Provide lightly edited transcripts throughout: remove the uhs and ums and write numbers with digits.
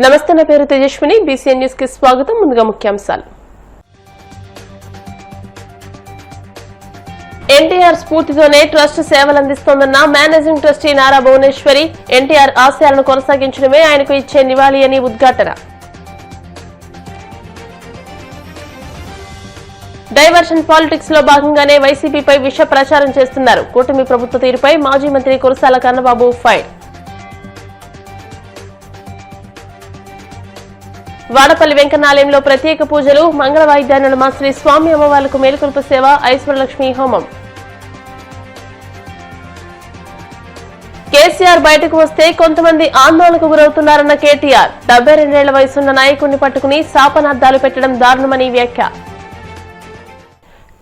నమస్తే, నా పేరు తేజస్విని. బీసీఎన్ న్యూస్ కి స్వాగతం. ముందుగా ముఖ్యాంశాలు. ఎన్టీఆర్ స్ఫూర్తితోనే ట్రస్ట్ సేవలందిస్తోందన్న మేనేజింగ్ ట్రస్టీ నారా భువనేశ్వరి. ఎన్టీఆర్ ఆశయాలను కొనసాగించడమే ఆయనకు ఇచ్చే నివాళి అని ఉద్ఘాటన. డైవర్షన్ పాలిటిక్స్ లో భాగంగానే వైసీపీపై విష ప్రచారం చేస్తున్నారు. కూటమి ప్రభుత్వ తీరుపై మాజీ మంత్రి కురసాల కన్నబాబు ఫైర్. వాడపల్లి వెంకన్నాలయంలో ప్రత్యేక పూజలు. మంగళ వాయిద్యాల శ్రీ స్వామి అమ్మవార్లకు మేలుకొలుపు సేవ, ఐశ్వర్యలక్ష్మి హోమం. కేసీఆర్ బయటకు వస్తే కొంతమంది ఆందోళనకు గురవుతున్నారన్న కేటీఆర్. 72 ఏళ్ల వయసున్న నాయకుడిని పట్టుకుని శాపనార్థాలు పెట్టడం దారుణమని వ్యాఖ్య.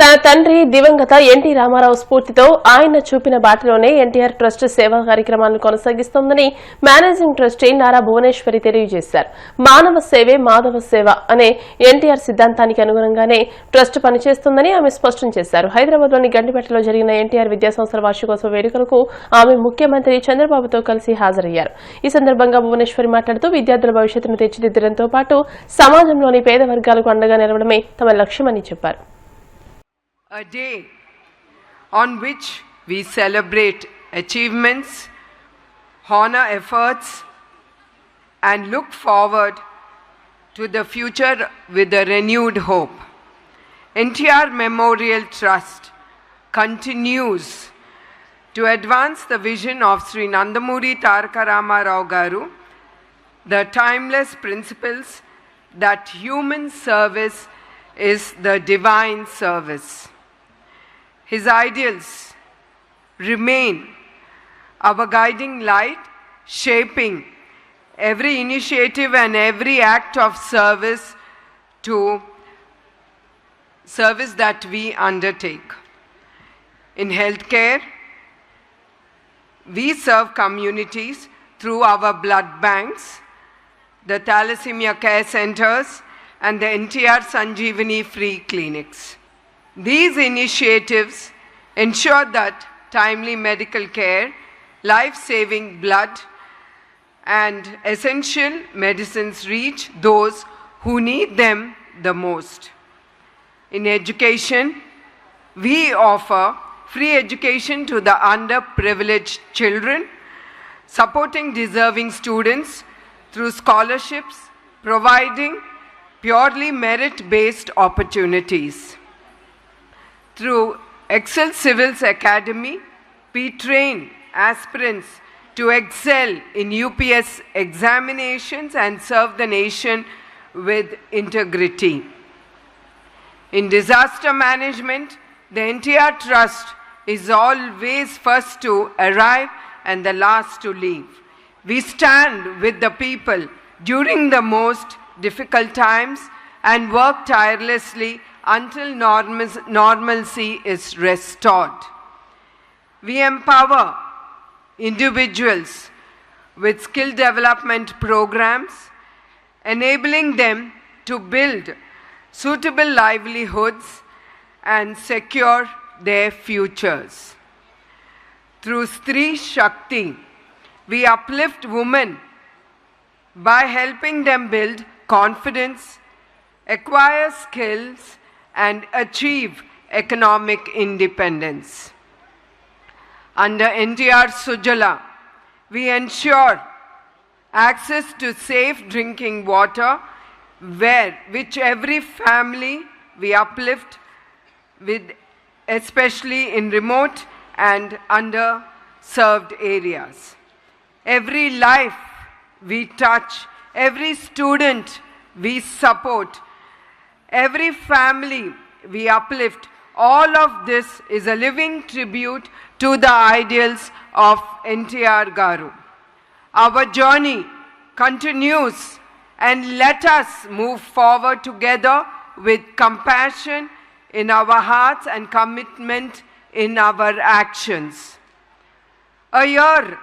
తన తండ్రి దివంగత ఎన్టీ రామారావు స్ఫూర్తితో ఆయన చూపిన బాటలోనే ఎన్టీఆర్ ట్రస్ట్ సేవా కార్యక్రమాలను కొనసాగిస్తోందని మేనేజింగ్ ట్రస్టీ నారా భువనేశ్వరి తెలియజేశారు. మానవ సేవే మాధవ సేవ అనే ఎన్టీఆర్ సిద్ధాంతానికి అనుగుణంగానే ట్రస్ట్ పనిచేస్తుందని ఆమె స్పష్టం చేశారు. హైదరాబాద్లోని గండిపేటలో జరిగిన ఎన్టీఆర్ విద్యాసంస్థల వార్షికోత్సవ వేడుకలకు ఆమె ముఖ్యమంత్రి చంద్రబాబుతో కలిసి హాజరయ్యారు. ఈ సందర్భంగా భువనేశ్వరి మాట్లాడుతూ విద్యార్థుల భవిష్యత్తును తీర్చిదిద్దడంతో పాటు సమాజంలోని పేద వర్గాలకు అండగా నిలవడమే తమ లక్ష్యమని చెప్పారు. A day on which we celebrate achievements, honor efforts, and look forward to the future with a renewed hope. NTR Memorial Trust continues to advance the vision of Sri Nandamuri Taraka Rama Rao Garu, the timeless principles that human service is the divine service. His ideals remain our guiding light, shaping every initiative and every act of service that we undertake. In healthcare, we serve communities through our blood banks, the Thalassemia Care Centers, and the NTR Sanjeevani Free Clinics. These initiatives ensure that timely medical care, life-saving blood, and essential medicines reach those who need them the most. In education, we offer free education to the underprivileged children, supporting deserving students through scholarships, providing purely merit-based opportunities. Through Excel Civils Academy, we train aspirants to excel in UPS examinations and serve the nation with integrity. In disaster management, the NTR Trust is always first to arrive and the last to leave. We stand with the people during the most difficult times and work tirelessly until normalcy is restored. We empower individuals with skill development programs, enabling them to build suitable livelihoods and secure their futures. Through Stree Shakti, we uplift women by helping them build confidence, acquire skills, and achieve economic independence. Under NTR Sujala, we ensure access to safe drinking water, which every family we uplift with, especially in remote and underserved areas. Every life we touch, every student we support, every family we uplift, all of this is a living tribute to the ideals of NTR Garu. Our journey continues, and let us move forward together with compassion in our hearts and commitment in our actions. A year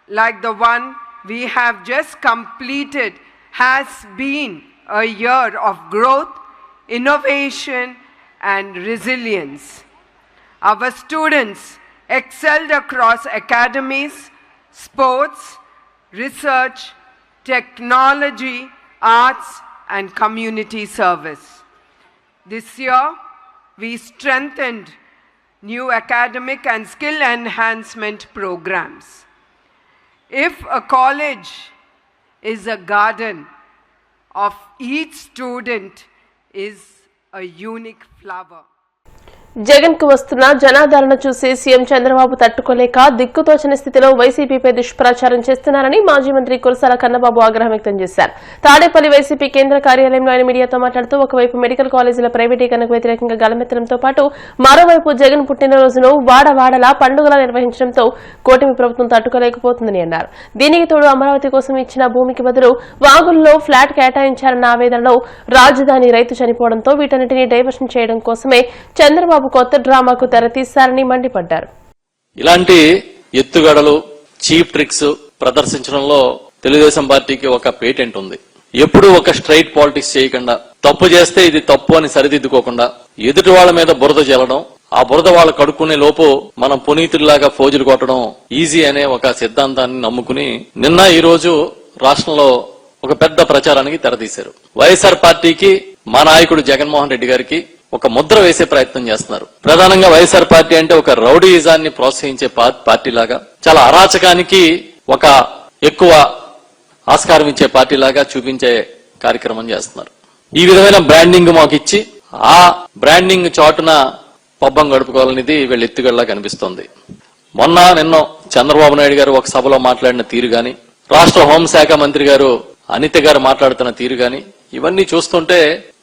like the one we have just completed has been a year of growth, innovation, and resilience. Our students excelled across academies, sports, research, technology, arts, and community service. This year, we strengthened new academic and skill enhancement programs. If a college is a garden, of each student is a unique flower. Jagan కు వస్తున్న జనాదరణ చూసి CM Chandrababu తట్టుకోలేక దిక్కుతోచని స్థితిలో వైసీపీపై దుష్ప్రచారం చేస్తున్నారని మాజీ మంత్రి కురసాల కన్నబాబు ఆగ్రహం వ్యక్తం చేశారు. తాడేపల్లి వైసీపీ కేంద్ర కార్యాలయంలో ఆయన మీడియాతో మాట్లాడుతూ ఒకవైపు మెడికల్ కాలేజీల ప్రైవేటీకరణకు వ్యతిరేకంగా గలమెత్తడంతో పాటు మరోవైపు జగన్ పుట్టినరోజును వాడవాడలా పండుగలా నిర్వహించడంతో కూటమి ప్రభుత్వం తట్టుకోలేకపోతుందని అన్నారు. దీనికి తోడు అమరావతి కోసం ఇచ్చిన భూమికి బదులు వాగుల్లో ఫ్లాట్ కేటాయించారన్న ఆవేదనలో రాజధాని రైతు చనిపోవడంతో వీటన్నిటినీ డైవర్షన్ చేయడం కోసమే చంద్రబాబు కొత్త డ్రామాకు తెరతీశారని మండిపడ్డారు. ఇలాంటి ఎత్తుగడలు చీప్ ట్రిక్స్ ప్రదర్శించడంలో తెలుగుదేశం పార్టీకి ఒక పేటెంట్ ఉంది. ఎప్పుడూ ఒక స్ట్రైట్ పాలిటిక్స్ చేయకుండా, తప్పు చేస్తే ఇది తప్పు అని సరిదిద్దుకోకుండా, ఎదుటి వాళ్ళ మీద బురద చల్లడం, ఆ బురద వాళ్ళు కడుక్కునే లోపు మనం పునీతుల్లాగా ఫోజులు కొట్టడం ఈజీ అనే ఒక సిద్ధాంతాన్ని నమ్ముకుని నిన్న ఈ రోజు రాష్ట్రంలో ఒక పెద్ద ప్రచారానికి తెరతీశారు. వైఎస్ఆర్ పార్టీకి మా నాయకుడు జగన్మోహన్ రెడ్డి గారికి ఒక ముద్ర వేసే ప్రయత్నం చేస్తున్నారు. ప్రధానంగా వైఎస్ఆర్ పార్టీ అంటే ఒక రౌడీయిజాన్ని ప్రోత్సహించే పార్టీ లాగా, చాలా అరాచకానికి ఒక ఎక్కువ ఆస్కారం ఇచ్చే పార్టీ లాగా చూపించే కార్యక్రమం చేస్తున్నారు. ఈ విధమైన బ్రాండింగ్ మాకు ఇచ్చి ఆ బ్రాండింగ్ చాటున పబ్బం గడుపుకోవాలనేది వీళ్ళ ఎత్తుగడలా కనిపిస్తోంది. నిన్న చంద్రబాబు నాయుడు గారు ఒక సభలో మాట్లాడిన తీరు గాని, రాష్ట్ర హోంశాఖ మంత్రి గారు అనిత గారు మాట్లాడుతున్న తీరు గాని, ఇవన్నీ చూస్తుంటే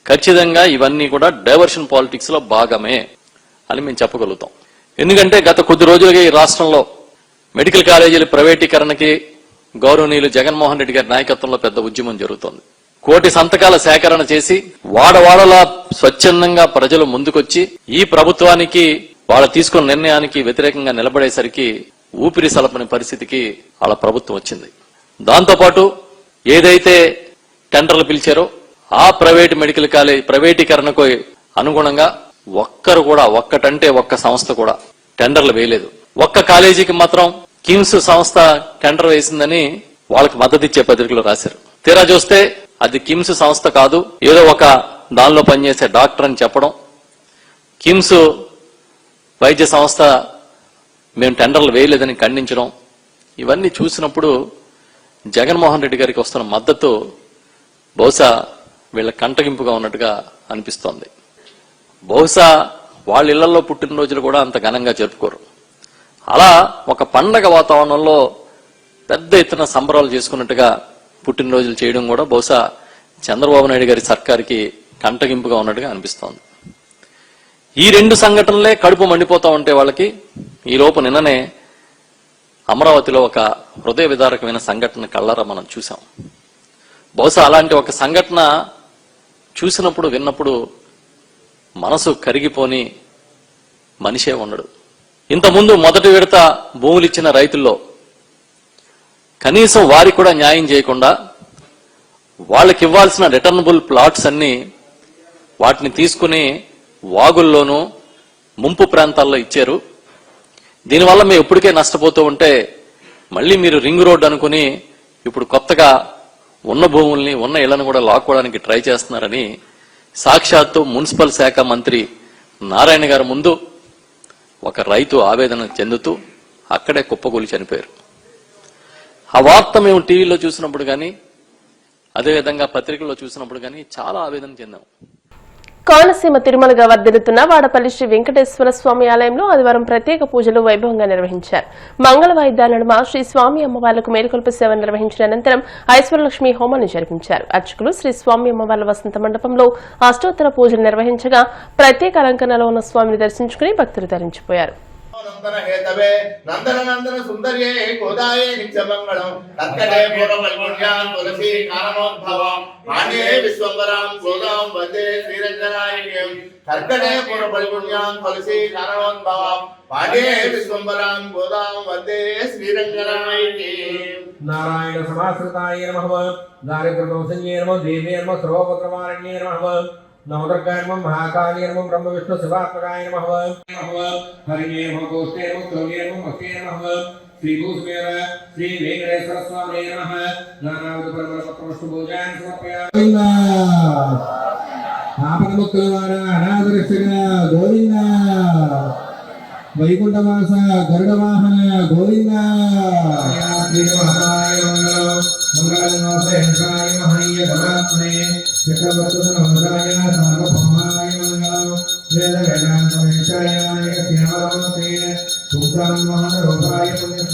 ఖచ్చితంగా ఇవన్నీ కూడా డైవర్షన్ పాలిటిక్స్ లో భాగమే అని మేము చెప్పగలుగుతాం. ఎందుకంటే గత కొద్ది రోజులుగా ఈ రాష్ట్రంలో మెడికల్ కాలేజీల ప్రైవేటీకరణకి గౌరవనీయులు జగన్మోహన్ రెడ్డి గారి నాయకత్వంలో పెద్ద ఉద్యమం జరుగుతోంది. 1 కోటి సంతకాల సేకరణ చేసి వాడవాడలా స్వచ్ఛందంగా ప్రజలు ముందుకొచ్చి ఈ ప్రభుత్వానికి వాళ్ళు తీసుకున్న నిర్ణయానికి వ్యతిరేకంగా నిలబడేసరికి ఊపిరి సలపని పరిస్థితికి వాళ్ళ ప్రభుత్వం వచ్చింది. దాంతోపాటు ఏదైతే టెండర్లు పిలిచారో ఆ ప్రైవేట్ మెడికల్ కాలేజ్ ప్రైవేటీకరణకు అనుగుణంగా ఒక్కటంటే ఒక్క సంస్థ కూడా టెండర్లు వేయలేదు. ఒక్క కాలేజీకి మాత్రం కిమ్స్ సంస్థ టెండర్ వేసిందని వాళ్ళకి మద్దతు ఇచ్చే పత్రికలో రాశారు. తీరా చూస్తే అది కిమ్స్ సంస్థ కాదు, ఏదో ఒక దానిలో పనిచేసే డాక్టర్ అని చెప్పడం, కిమ్స్ వైద్య సంస్థ మేము టెండర్లు వేయలేదని ఖండించడం, ఇవన్నీ చూసినప్పుడు జగన్మోహన్ రెడ్డి గారికి వస్తున్న మద్దతు బహుశా వీళ్ళ కంటగింపుగా ఉన్నట్టుగా అనిపిస్తోంది. బహుశా వాళ్ళ ఇళ్లలో పుట్టినరోజులు కూడా అంత ఘనంగా జరుపుకోరు. అలా ఒక పండగ వాతావరణంలో పెద్ద ఎత్తున సంబరాలు చేసుకున్నట్టుగా పుట్టినరోజులు చేయడం కూడా బహుశా చంద్రబాబు నాయుడు గారి సర్కార్కి కంటగింపుగా ఉన్నట్టుగా అనిపిస్తోంది. ఈ 2 సంఘటనలే కడుపు మండిపోతా ఉంటే వాళ్ళకి, ఈ లోపు నిన్ననే అమరావతిలో ఒక హృదయ విదారకమైన సంఘటన కళ్ళారా మనం చూసాం. బహుశా అలాంటి ఒక సంఘటన చూసినప్పుడు విన్నప్పుడు మనసు కరిగిపోని మనిషే ఉండడు. ఇంతకుముందు మొదటి విడత భూములు ఇచ్చిన రైతుల్లో కనీసం వారికి కూడా న్యాయం చేయకుండా వాళ్ళకి ఇవ్వాల్సిన రిటర్నబుల్ ప్లాట్స్ అన్ని వాటిని తీసుకుని వాగుల్లోనూ ముంపు ప్రాంతాల్లో ఇచ్చారు. దీనివల్ల మేము ఇప్పటికే నష్టపోతూ ఉంటే మళ్ళీ మీరు రింగ్ రోడ్ అనుకుని ఇప్పుడు కొత్తగా ఉన్న భూముల్ని ఉన్న ఇళ్లను కూడా లాక్కోవడానికి ట్రై చేస్తున్నారని సాక్షాత్తు మున్సిపల్ శాఖ మంత్రి నారాయణ గారి ముందు ఒక రైతు ఆవేదన చెందుతూ అక్కడే కుప్పకూలి చనిపోయారు. ఆ వార్త మేము టీవీలో చూసినప్పుడు కానీ, అదేవిధంగా పత్రికల్లో చూసినప్పుడు కానీ చాలా ఆవేదన చెందాం. కోనసీమ తిరుమలగా వర్ధిల్లుతున్న వాడపల్లి శ్రీ వెంకటేశ్వర స్వామి ఆలయంలో ఆదివారం ప్రత్యేక పూజలు వైభవంగా నిర్వహించారు. మంగళ వాయిద్యాల నడుమ శ్రీ స్వామి అమ్మవార్లకు మేలుకొల్పు సేవ నిర్వహించిన అనంతరం ఐశ్వర్యలక్ష్మి హోమాన్ని జరిపించారు. అర్చకులు శ్రీ స్వామి అమ్మవార్ల వసంత మండపంలో అష్టోత్తర పూజలు నిర్వహించగా ప్రత్యేక అలంకరణలో ఉన్న స్వామిని దర్శించుకుని భక్తులు తరించిపోయారు. నందన హేతవే నందన నందన సుందర్యే గోదాయే నిత్యమంగళం కర్కటే పూర్వమల్పుణ్యాం తులసీ కారణోద్భవం మాన్యే విశ్వంబరాం గోదాం వందే శ్రీరంగనాయకం కర్కటే పూర్వమల్పుణ్యాం తులసీ కారణోద్భవం మాన్యే విశ్వంబరాం గోదాం వందే శ్రీరంగనాయకం. నారాయణ సమాశ్రితాయ నమః దారిద్ర్యదోషన్యే నమః దేవే నమః సర్వోపద్రవారణ్యే నమః नवदुर्गाय नमः महाकाली नमः ब्रह्म विष्णु शिवात्मकाय नमः हरिये नमः गोष्ठे नमः क्रोगे नमः मस्ते नमः శ్రీ భూసుమేర శ్రీ వెంకటేశ్వర స్వామి నమః నానావిధ పరమపుష్ప పూజాన్ సమర్పయామి. ఆపదముక్తులవాడ అనాథరక్షక గోవింద, వైకుంఠవాస గరుడ వాహన గోవింద. మంగళంగాయ మహనీయ పరాత్మనే చక్రవర్తునాయ సార్వభౌమాయ మంగళం. వేద వేదాంతమేశాయ శ్యామలమూర్తే సూత్రాన్మోహనరూపాయ పుణ్య.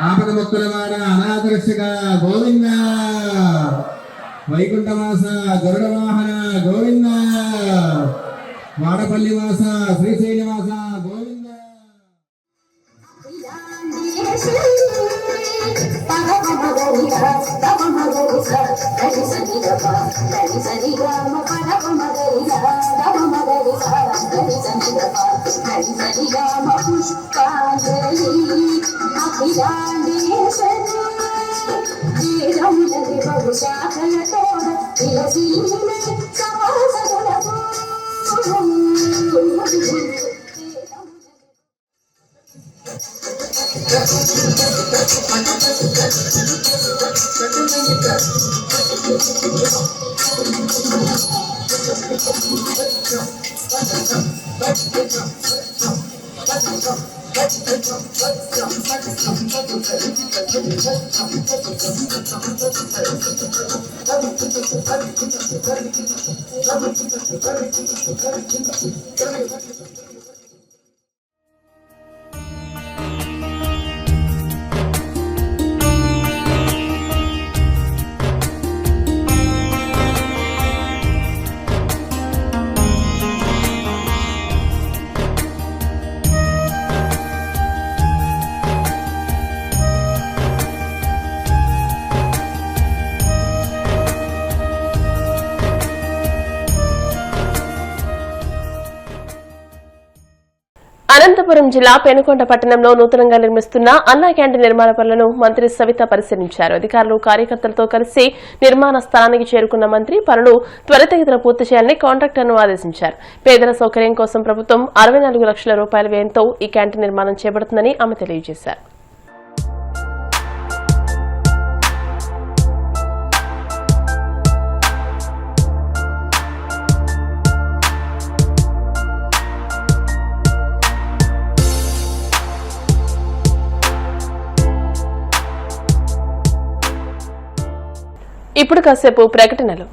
ఆపదముక్తులవాడ అనాథరక్షక గోవింద, వైకుంఠవాస గరుడ వాహన గోవింద, వాడపల్లి వాస శ్రీశైలవాస గోవింద. అనంతపురం జిల్లా పెనుకొండ పట్టణంలో నూతనంగా నిర్మిస్తున్న అన్నా క్యాంటీన్ నిర్మాణ పనులను మంత్రి సవిత పరిశీలించారు. అధికారులు కార్యకర్తలతో కలిసి నిర్మాణ స్థలానికి చేరుకున్న మంత్రి పనులు త్వరితగతిన పూర్తి చేయాలని కాంట్రాక్టర్ను ఆదేశించారు. పేదల సౌకర్యం కోసం ప్రభుత్వం 64 లక్షల రూపాయల వ్యయంతో ఈ క్యాంటీన్ నిర్మాణం చేపడుతుందని ఆమె తెలియజేశారు. ఇప్పుడు కాసేపు ప్రకటనలు.